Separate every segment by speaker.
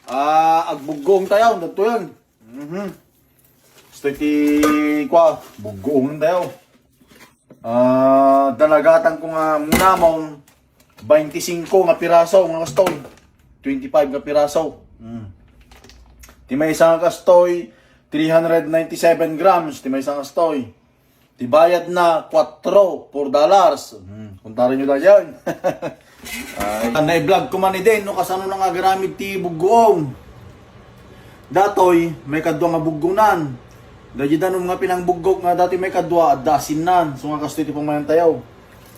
Speaker 1: Agbugong tayo, dito yan. Gusto kwa, bugong tayo. Dalagatan ko nga muna mong 25 nga piraso nga kastoy. 25 nga piraso. Ti may isang kastoy, 397 grams. Ti may isang kastoy. Ti bayad na 4 dollars. Kuntarin nyo na yan. Na-vlog ko man din, no, kasano na nga garamid ti bugong. Datoy, may kadwa nga bugonan. Dajidan mga pinangbugok nga dati may kadwa, dasin nan. So nga kastoy ti pamayantayaw.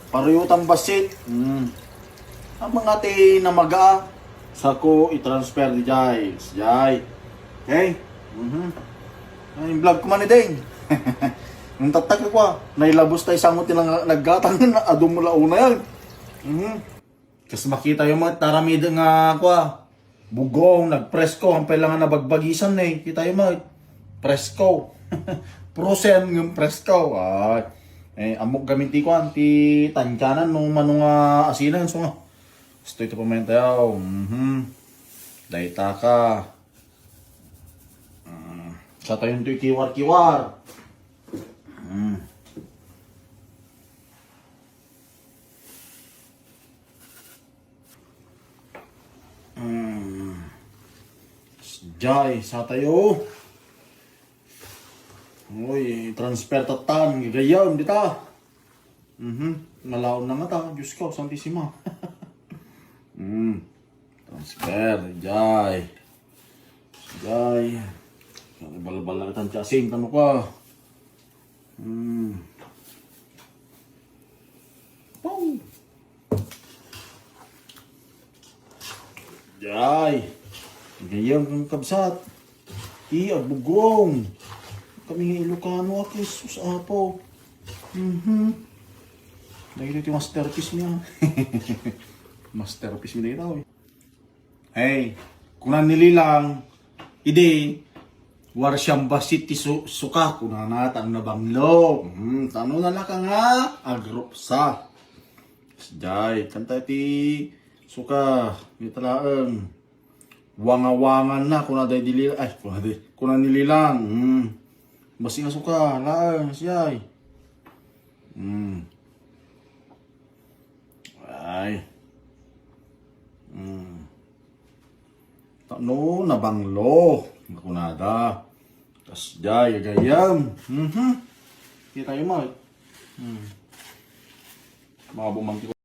Speaker 1: Paruyutang basit. Ang mga ti namaga, sako i-transfer di jay. Okay? Yung vlog ko man din. Nung tatag ko, nailabos tayo sa muti lang naggatang na adong mula una yan. Kasi makita yung mga taramid nga bugong, nagpresko, ang kailangan na bagbagisan na eh. Kita yung mga presko. Prosen ng presko. Amok gaminti ko, anti tansyanan nung manong asinan. So nga, gusto ito pamentayaw. Daita ka. Sa tayo ito kiwar-kiwar. Jai, sa tayo. Uy, transfer tatan, gagayam, di ta. Malaon na nga ta, Diyos ko, Santissima. Transfer, Jai. Balbal na kitang chasing, tano ka. Jai. Gayam kang kabsat. Agbugong. Kami nga Ilocano ako, Jesus apo. Dahil ito yung masterpiece niya. Masterpiece niya ito eh. Hey, kung nanililang, war siyang basit ti suka, kung nanatang na banglo. Tano na lang ka nga, agropsa. Jai, kanta ti suka, italaan. Wanga-wangan na, kung naday dililang, kung nanililang. Basi nga suka, laan, siyay. Tano, nabanglo. Makunada. Tas jay, gayam. Kita yung mga. Mga bumangki ko.